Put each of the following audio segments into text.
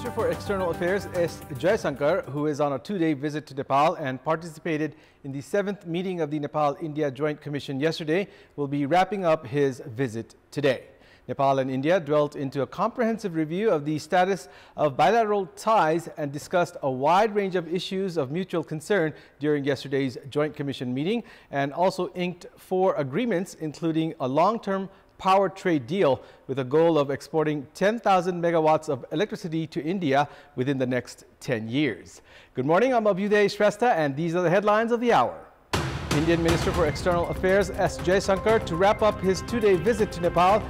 Minister for External Affairs J Shankar, who is on a two-day visit to Nepal and participated in the 7th meeting of the Nepal-India Joint Commission yesterday, will be wrapping up his visit today. Nepal and India dwelt into a comprehensive review of the status of bilateral ties and discussed a wide range of issues of mutual concern during yesterday's Joint Commission meeting, and also inked 4 agreements, including a long-term power trade deal with a goal of exporting 10,000 megawatts of electricity to India within the next 10 years. Good morning, I'm Abheudaya Shrestha, and these are the headlines of the hour. Indian Minister for External Affairs J Shankar, to wrap up his 2-day visit to Nepal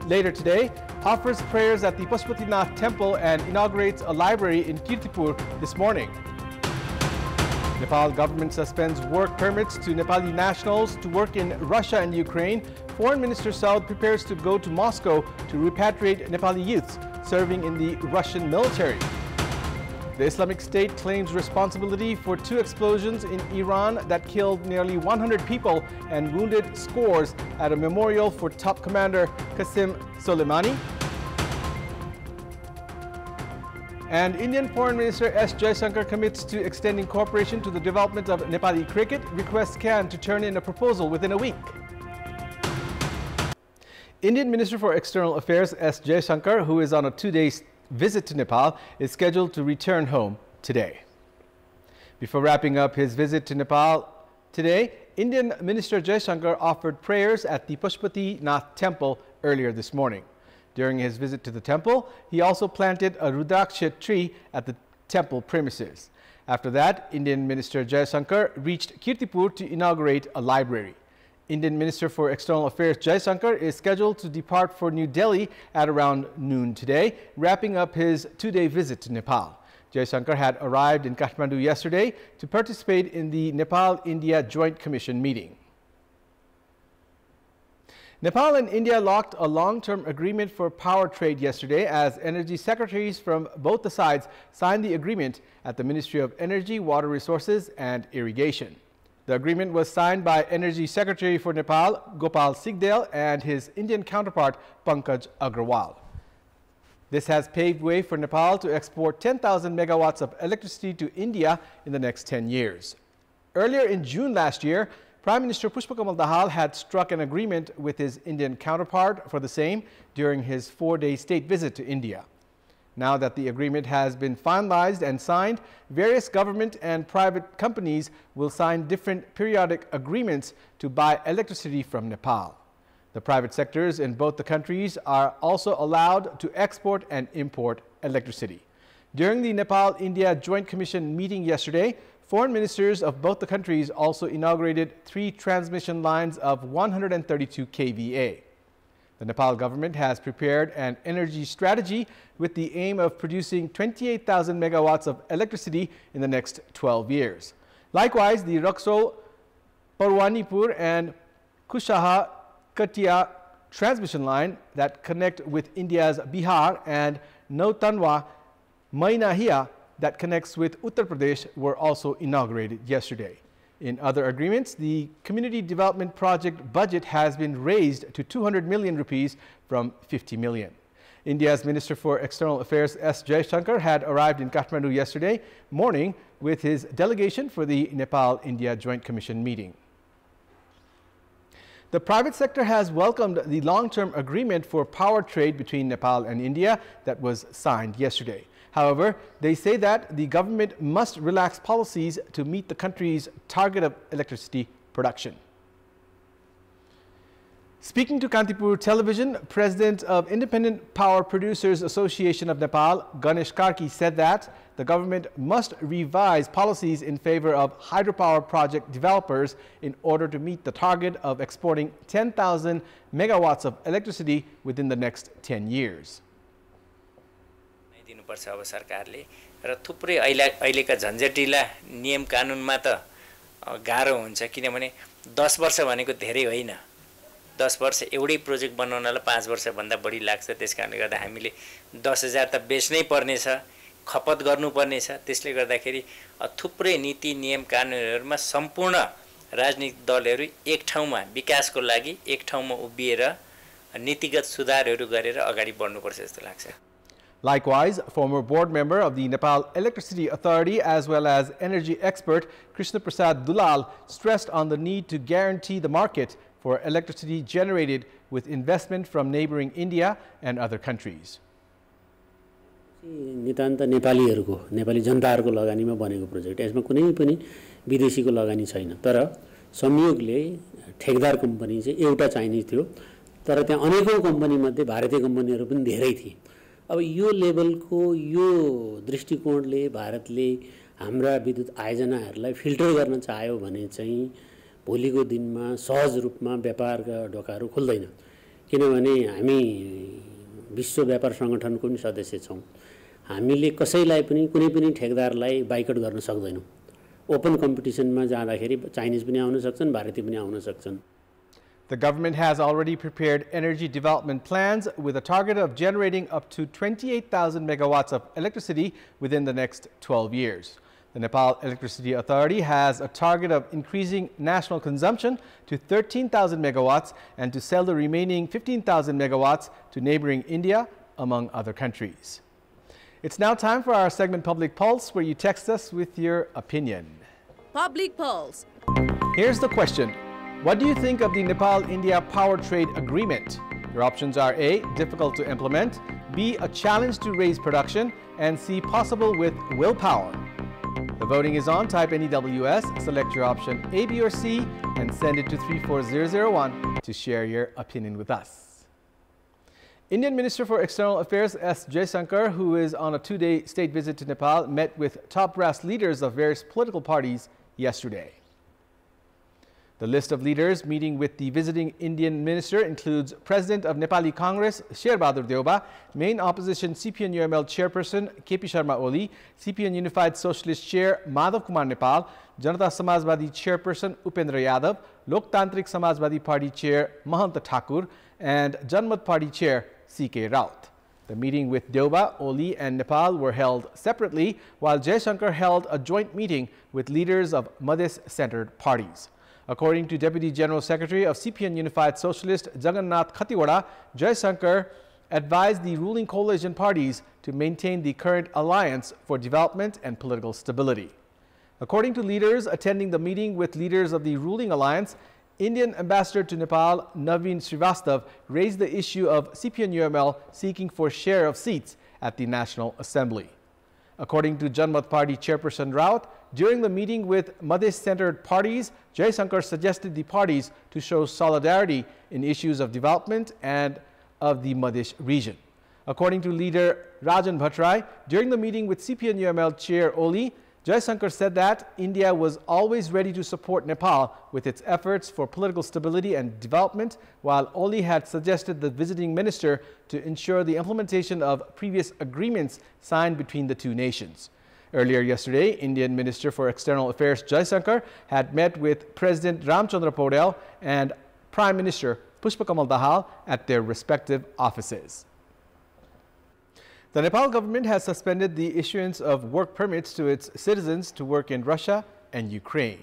later today, offers prayers at the Pashupatinath temple and inaugurates a library in Kantipur this morning. Nepal government suspends work permits to Nepali nationals to work in Russia and Ukraine. Foreign Minister Saud prepares to go to Moscow to repatriate Nepali youths serving in the Russian military. The Islamic State claims responsibility for 2 explosions in Iran that killed nearly 100 people and wounded scores at a memorial for top commander Qasem Soleimani. And Indian Foreign Minister J Shankar commits to extending cooperation to the development of Nepali cricket, requests CAN to turn in a proposal within a week. Indian Minister for External Affairs J Shankar, who is on a 2-day visit to Nepal, is scheduled to return home today. Before wrapping up his visit to Nepal today, Indian Minister J Shankar offered prayers at the Pashupatinath temple earlier this morning. During his visit to the temple, he also planted a Rudraksha tree at the temple premises. After that, Indian Minister J Shankar reached Kantipur to inaugurate a library. Indian Minister for External Affairs J Shankar is scheduled to depart for New Delhi at around noon today, wrapping up his 2-day visit to Nepal. J Shankar had arrived in Kathmandu yesterday to participate in the Nepal-India Joint Commission meeting. Nepal and India locked a long-term agreement for power trade yesterday as energy secretaries from both the sides signed the agreement at the Ministry of Energy, Water Resources and Irrigation. The agreement was signed by Energy Secretary for Nepal, Gopal Sigdel, and his Indian counterpart, Pankaj Agrawal. This has paved way for Nepal to export 10,000 megawatts of electricity to India in the next 10 years. Earlier in June last year, Prime Minister Pushpakamal Dahal had struck an agreement with his Indian counterpart for the same during his 4-day state visit to India. Now that the agreement has been finalized and signed, various government and private companies will sign different periodic agreements to buy electricity from Nepal. The private sectors in both the countries are also allowed to export and import electricity. During the Nepal-India Joint Commission meeting yesterday, foreign ministers of both the countries also inaugurated 3 transmission lines of 132 kVA. The Nepal government has prepared an energy strategy with the aim of producing 28,000 megawatts of electricity in the next 12 years. Likewise, the Raksol, Parwanipur and Kushaha Katia transmission line that connect with India's Bihar and Nautanwa Mainahia that connects with Uttar Pradesh were also inaugurated yesterday. In other agreements, the community development project budget has been raised to 200 million rupees from 50 million. India's Minister for External Affairs J Shankar had arrived in Kathmandu yesterday morning with his delegation for the Nepal-India Joint Commission meeting. The private sector has welcomed the long-term agreement for power trade between Nepal and India that was signed yesterday. However, they say that the government must relax policies to meet the country's target of electricity production. Speaking to Kantipur Television, President of Independent Power Producers Association of Nepal, Ganesh Karki, said that the government must revise policies in favor of hydropower project developers in order to meet the target of exporting 10,000 megawatts of electricity within the next 10 years. दिनुपर्छ अब सरकारले र थुप्रै अहिलेका झन्झटिला नियम कानुनमा त गाह्रो हुन्छ किनभने 10 वर्ष भनेको धेरै होइन 10 वर्ष एउटै प्रोजेक्ट बनाउनलाई 5 वर्ष भन्दा बढी लाग्छ त्यसकारणले गर्दा हामीले 10,000 त बेच्नै पर्ने छ खपत गर्नुपर्ने छ त्यसले गर्दाखेरि थुप्रै नीति नियम कानुनहरुमा सम्पूर्ण राजनीतिक दलहरु एक ठाउँमा विकासको लागि एक ठाउँमा उभिएर नीतिगत सुधारहरु गरेर अगाडि बढ्नुपर्छ जस्तो लाग्छ। Likewise, former board member of the Nepal Electricity Authority as well as energy expert Krishna Prasad Dulal stressed on the need to guarantee the market for electricity generated with investment from neighboring India and other countries. नितान्त नेपालीहरुको नेपाली जनताहरुको लगानीमा बनेको project यसमा कुनै पनि विदेशीको लगानी छैन तर संयोगले ठेकदार company चाहिँ एउटा चाइनिज थियो तर त्यहाँ अनेकौं कम्पनी मध्ये भारतीय कम्पनीहरु पनि धेरै थिए अब यो लेभलको यो दृष्टिकोणले भारतले हाम्रा विद्युत आयोजनाहरुलाई फिल्टर गर्न चाह्यो भने चाहिँ भोलिको दिनमा सहज रूपमा व्यापारका ढोकाहरु खुल्दैन किनभने हामी विश्व व्यापार संगठनको पनि सदस्य छौं हामीले कसैलाई पनि कुनै पनि ठेकदारलाई बाइकट गर्न सक्दैनौं ओपन कम्पिटिसनमा जाँदाखेरि चाइनिज पनि आउन सक्छन् भारतीय पनि आउन सक्छन्. The government has already prepared energy development plans with a target of generating up to 28,000 megawatts of electricity within the next 12 years. The Nepal Electricity Authority has a target of increasing national consumption to 13,000 megawatts and to sell the remaining 15,000 megawatts to neighboring India, among other countries. It's now time for our segment Public Pulse, where you text us with your opinion. Public Pulse. Here's the question. What do you think of the Nepal-India power trade agreement? Your options are A, difficult to implement, B, a challenge to raise production, and C, possible with willpower. The voting is on. Type NEWS, select your option A, B, or C, and send it to 34001 to share your opinion with us. Indian Minister for External Affairs J Shankar, who is on a two-day state visit to Nepal, met with top brass leaders of various political parties yesterday. The list of leaders meeting with the visiting Indian minister includes President of Nepali Congress Sherbahadur Deuba, main opposition CPN-UML chairperson KP Sharma Oli, CPN Unified Socialist Chair Madhav Kumar Nepal, Janata Samajwadi chairperson Upendra Yadav, Loktantrik Samajwadi Party chair Mahanta Thakur, and Janmat Party chair CK Raut. The meeting with Deuba, Oli and Nepal were held separately, while J Shankar held a joint meeting with leaders of Madhya-centered parties. According to Deputy General Secretary of CPN Unified Socialist Jagannath Khatiwada, J Shankar advised the ruling coalition parties to maintain the current alliance for development and political stability. According to leaders attending the meeting with leaders of the ruling alliance, Indian ambassador to Nepal, Naveen Srivastav, raised the issue of CPN-UML seeking for share of seats at the National Assembly. According to Janmat Party chairperson Raut, during the meeting with Madhya-centered parties, J Shankar suggested the parties to show solidarity in issues of development and of the Madhya region. According to leader Rajan Bhattrai, during the meeting with CPN-UML chair Oli, J Shankar said that India was always ready to support Nepal with its efforts for political stability and development, while Oli had suggested the visiting minister to ensure the implementation of previous agreements signed between the two nations. Earlier yesterday, Indian Minister for External Affairs J Shankar had met with President Ramchandra Paudel and Prime Minister Pushpakamal Dahal at their respective offices. The Nepal government has suspended the issuance of work permits to its citizens to work in Russia and Ukraine.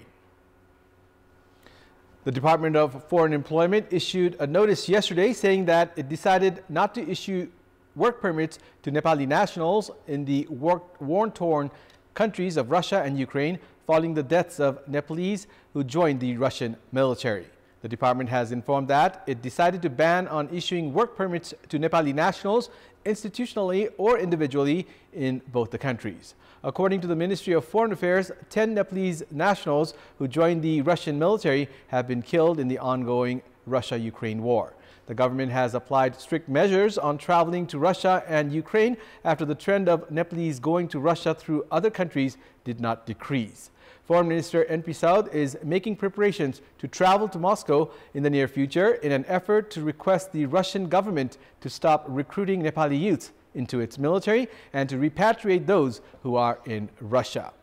The Department of Foreign Employment issued a notice yesterday saying that it decided not to issue work permits to Nepali nationals in the war-torn countries of Russia and Ukraine following the deaths of Nepalese who joined the Russian military. The department has informed that it decided to ban on issuing work permits to Nepali nationals institutionally or individually in both the countries. According to the Ministry of Foreign Affairs, 10 Nepalese nationals who joined the Russian military have been killed in the ongoing Russia-Ukraine war. The government has applied strict measures on traveling to Russia and Ukraine after the trend of Nepalese going to Russia through other countries did not decrease. Foreign Minister N.P. Saud is making preparations to travel to Moscow in the near future in an effort to request the Russian government to stop recruiting Nepali youth into its military and to repatriate those who are in Russia.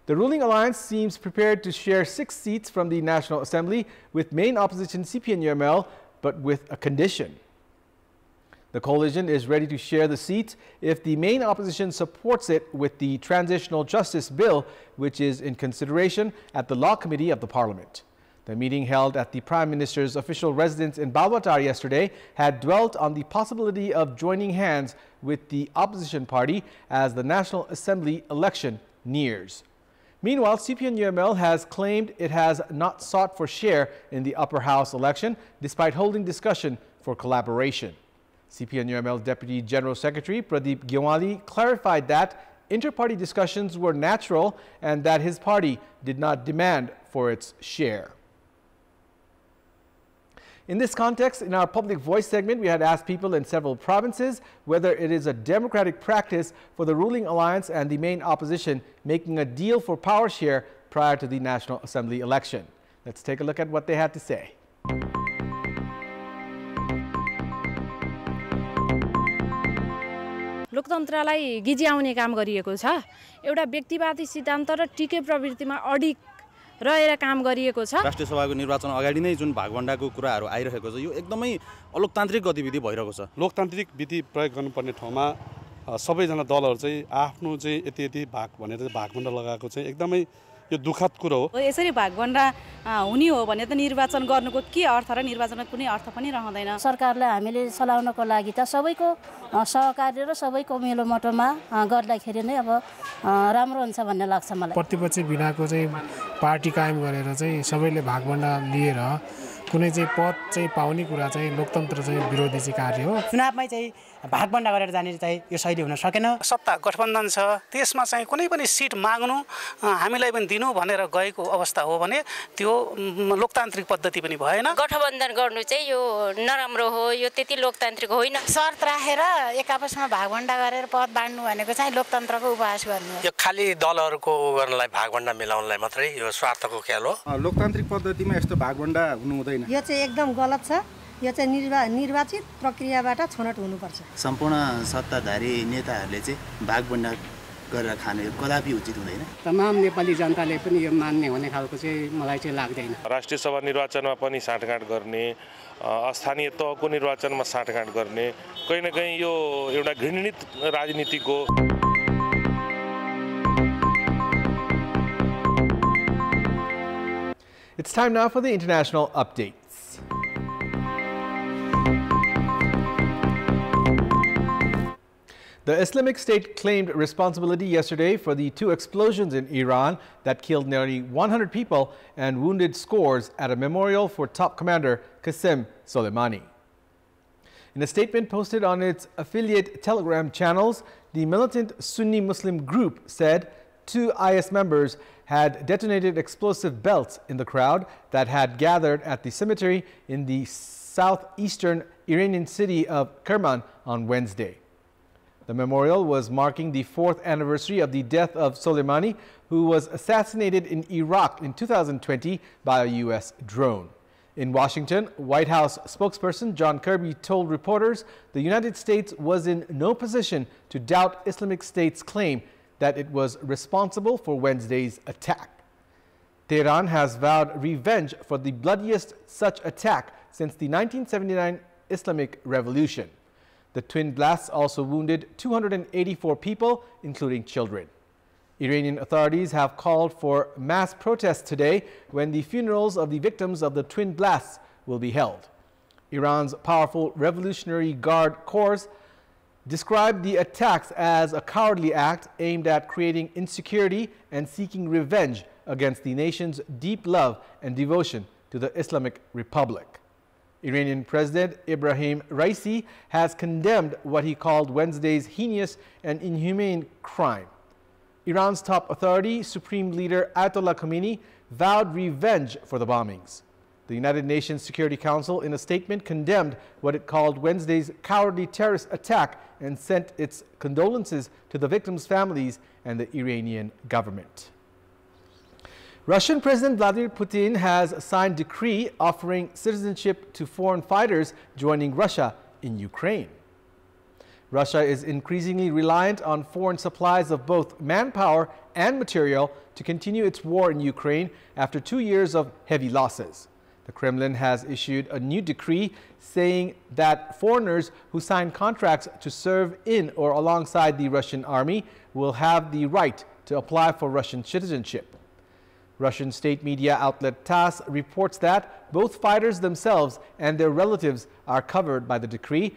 The ruling alliance seems prepared to share 6 seats from the National Assembly with main opposition CPN-UML, but with a condition. The coalition is ready to share the seats if the main opposition supports it with the Transitional Justice Bill, which is in consideration at the Law Committee of the Parliament. The meeting held at the Prime Minister's official residence in Abheudaya yesterday had dwelt on the possibility of joining hands with the opposition party as the National Assembly election nears. Meanwhile, CPN-UML has claimed it has not sought for share in the upper house election despite holding discussion for collaboration. CPN-UML Deputy General Secretary Pradeep Gyawali clarified that inter-party discussions were natural and that his party did not demand for its share. In this context, in our Public Voice segment, we had asked people in several provinces whether it is a democratic practice for the ruling alliance and the main opposition making a deal for power share prior to the National Assembly election. Let's take a look at what they had to say. लोकतन्त्रलाई गिज्याउने काम गरिएको छ एउटा व्यक्तिवादी सिद्धान्त र टिके प्रवृत्तिमा अडिग रहेर काम गरिएको छ राष्ट्रिय सभाको निर्वाचन अगाडि नै जुन भागभण्डाको कुराहरू आइरहेको छ यो एकदमै अलोकतान्त्रिक गतिविधि भइरहेको छ लोकतान्त्रिक विधि प्रयोग गर्नुपर्ने ठाउँमा सबैजना दलहरू चाहिँ आफ्नो चाहिँ यति भाग भनेर भागभण्डा लगाएको चाहिँ एकदमै यो दुःखद कुरो हो यसरी भागभण्डा हुने हो भने त निर्वाचन गर्नुको के अर्थ र निर्वाचनमा कुनै अर्थ पनि रहँदैन सरकारलाई हामीले चलाउनको लागि त सबैको सहकार्य र सबैको मेलोमटोमा गर्दाखेरि नै अब राम्रो हुन्छ भन्ने लाग्छ मलाई प्रतिपक्ष बिनाको चाहिँ पार्टी कायम गरेर चाहिँ सबैले भागभण्डा लिएर कुनै चाहिँ पद चाहिँ पाउने कुरा चाहिँ लोकतन्त्र चाहिँ विरोधी चाहिँ कार्य हो चुनावमै चाहिँ भागभण्डा गरेर जाने चाहिँ यो शैली हुन सकेन सत्ता गठबन्धन छ त्यसमा चाहिँ कुनै पनि सिट माग्नु हामीलाई पनि दिनु भनेर गएको अवस्था हो भने त्यो लोकतान्त्रिक पद्धति पनि भएन गठबन्धन गर्नु चाहिँ यो नराम्रो हो यो त्यति लोकतान्त्रिक होइन शर्त राखेर एक आपसमा भागभण्डा गरेर पद बाँड्नु भनेको चाहिँ लोकतन्त्रको उपहास गर्नु यो खाली दलहरुको गर्नलाई भागभण्डा मिलाउनलाई मात्रै यो स्वार्थको खेल हो लोकतान्त्रिक पद्धतिमा यस्तो भागभण्डा हुनु हुँदैन यो चाहिँ एकदम गलत छ यो चाहिँ निर्वाचित प्रक्रियाबाट छनौट हुनुपर्छ सम्पूर्ण सत्ताधारी नेताहरूले चाहिँ भागभण्डा गरेर खाने कदापि उचित हुँदैन तमाम नेपाली जनताले पनि यो मान्ने हुने खालको चाहिँ मलाई चाहिँ लाग्दैन राष्ट्रिय सभा निर्वाचनमा पनि साँठगाँठ गर्ने स्थानीय तहको निर्वाचनमा साँठगाँठ गर्ने कहीं न कहीं यो एउटा घृणित राजनीतिको It's time now for the international updates. The Islamic State claimed responsibility yesterday for the 2 explosions in Iran that killed nearly 100 people and wounded scores at a memorial for top commander Qasem Soleimani. In a statement posted on its affiliate Telegram channels, the militant Sunni Muslim group said 2 IS members had detonated explosive belts in the crowd that had gathered at the cemetery in the southeastern Iranian city of Kerman on Wednesday. The memorial was marking the 4th anniversary of the death of Soleimani, who was assassinated in Iraq in 2020 by a U.S. drone. In Washington, White House spokesperson John Kirby told reporters the United States was in no position to doubt Islamic State's claim that it was responsible for Wednesday's attack. Tehran has vowed revenge for the bloodiest such attack since the 1979 Islamic Revolution. The twin blasts also wounded 284 people, including children. Iranian authorities have called for mass protests today when the funerals of the victims of the twin blasts will be held. Iran's powerful Revolutionary Guard Corps described the attacks as a cowardly act aimed at creating insecurity and seeking revenge against the nation's deep love and devotion to the Islamic Republic. Iranian President Ibrahim Raisi has condemned what he called Wednesday's heinous and inhumane crime. Iran's top authority, Supreme Leader Ayatollah Khomeini, vowed revenge for the bombings. The United Nations Security Council, in a statement, condemned what it called Wednesday's cowardly terrorist attack and sent its condolences to the victims' families and the Iranian government. Russian President Vladimir Putin has signed a decree offering citizenship to foreign fighters joining Russia in Ukraine. Russia is increasingly reliant on foreign supplies of both manpower and material to continue its war in Ukraine after 2 years of heavy losses. The Kremlin has issued a new decree saying that foreigners who sign contracts to serve in or alongside the Russian army will have the right to apply for Russian citizenship. Russian state media outlet TASS reports that both fighters themselves and their relatives are covered by the decree,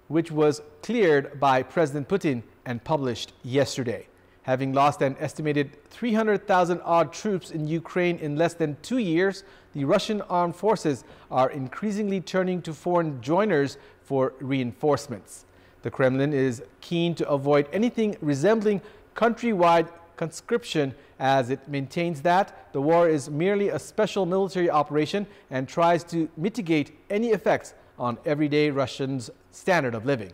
which was cleared by President Putin and published yesterday. Having lost an estimated 300,000 odd troops in Ukraine in less than 2 years, the Russian armed forces are increasingly turning to foreign joiners for reinforcements. The Kremlin is keen to avoid anything resembling countrywide conscription, as it maintains that the war is merely a special military operation and tries to mitigate any effects on everyday Russians' standard of living.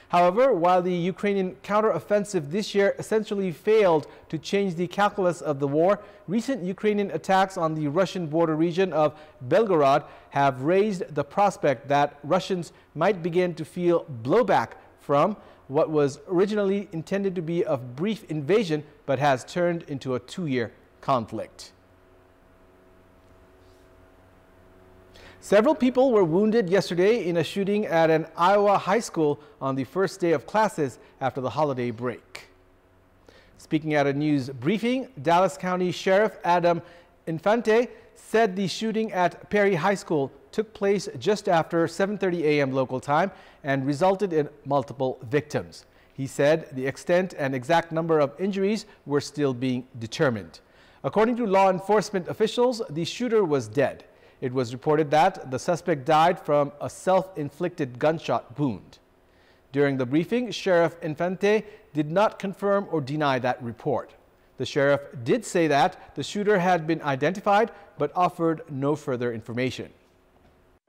However, while the Ukrainian counteroffensive this year essentially failed to change the calculus of the war, recent Ukrainian attacks on the Russian border region of Belgorod have raised the prospect that Russians might begin to feel blowback from what was originally intended to be a brief invasion but has turned into a 2-year conflict. Several people were wounded yesterday in a shooting at an Iowa high school on the first day of classes after the holiday break. Speaking at a news briefing, Dallas County Sheriff Adam Infante said the shooting at Perry High School took place just after 7:30 a.m. local time and resulted in multiple victims. He said the extent and exact number of injuries were still being determined. According to law enforcement officials, the shooter was dead. It was reported that the suspect died from a self-inflicted gunshot wound. During the briefing, Sheriff Infante did not confirm or deny that report. The sheriff did say that the shooter had been identified but offered no further information.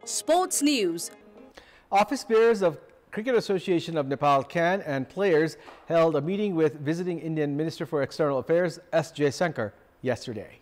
Sports news. Office bearers of Cricket Association of Nepal CAN and players held a meeting with visiting Indian Minister for External Affairs J Shankar yesterday.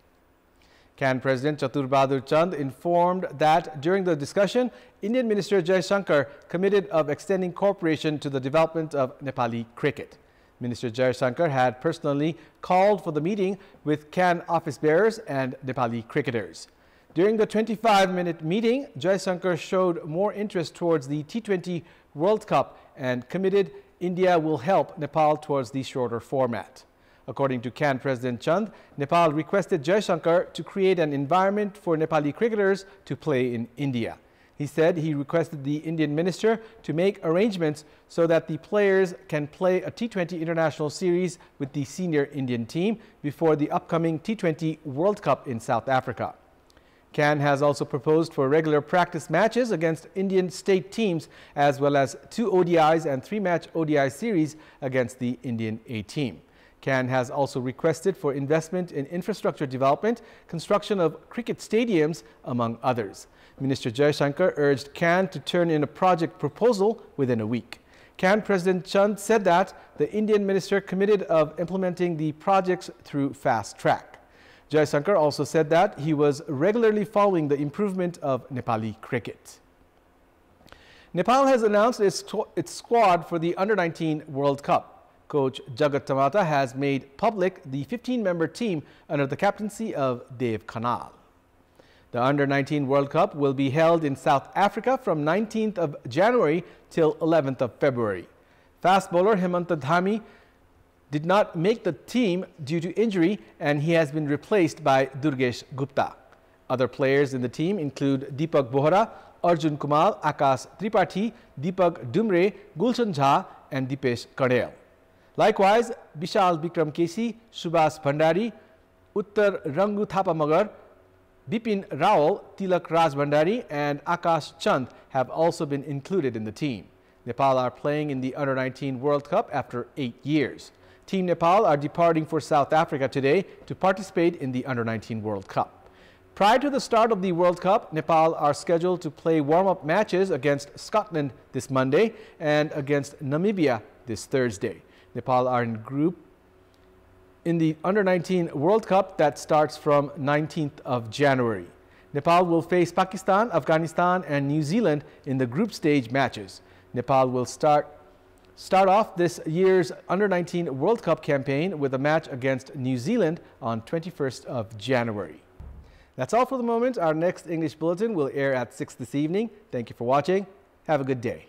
CAN President Chatur Bahadur Chand informed that during the discussion, Indian Minister J Shankar committed of extending cooperation to the development of Nepali cricket. Minister J Shankar had personally called for the meeting with CAN office bearers and Nepali cricketers. During the 25-minute meeting, J Shankar showed more interest towards the T20 World Cup and committed India will help Nepal towards the shorter format. According to CAN President Chand, Nepal requested J Shankar to create an environment for Nepali cricketers to play in India. He said he requested the Indian minister to make arrangements so that the players can play a T20 international series with the senior Indian team before the upcoming T20 World Cup in South Africa. CAN has also proposed for regular practice matches against Indian state teams, as well as 2 ODIs and 3-match ODI series against the Indian A team. CAN has also requested for investment in infrastructure development, construction of cricket stadiums, among others. Minister J Shankar urged CAN to turn in a project proposal within a week. CAN President Chand said that the Indian minister committed of implementing the projects through fast track. J Shankar also said that he was regularly following the improvement of Nepali cricket. Nepal has announced its squad for the Under-19 World Cup. Coach Jagat Tamata has made public the 15-member team under the captaincy of Dev Khanal. The Under-19 World Cup will be held in South Africa from 19th of January till 11th of February. Fast bowler Hemanta Dhami did not make the team due to injury, and he has been replaced by Durgesh Gupta. Other players in the team include Deepak Bohra, Arjun Kumar, Akash Tripathi, Deepak Dumre, Gulshan Jha, and Dipesh Kadel. Likewise, Vishal Bikram Kesi, Subhas Bhandari, Uttar Rangu Thapa Magar, Bipin Rawal, Tilak Raj Bhandari, and Akash Chand have also been included in the team. Nepal are playing in the Under-19 World Cup after 8 years. Team Nepal are departing for South Africa today to participate in the Under-19 World Cup. Prior to the start of the World Cup, Nepal are scheduled to play warm-up matches against Scotland this Monday and against Namibia this Thursday. Nepal are in group in the Under-19 World Cup that starts from 19th of January. Nepal will face Pakistan, Afghanistan, and New Zealand in the group stage matches. Nepal will start off this year's Under-19 World Cup campaign with a match against New Zealand on 21st of January. That's all for the moment. Our next English bulletin will air at 6 this evening. Thank you for watching. Have a good day.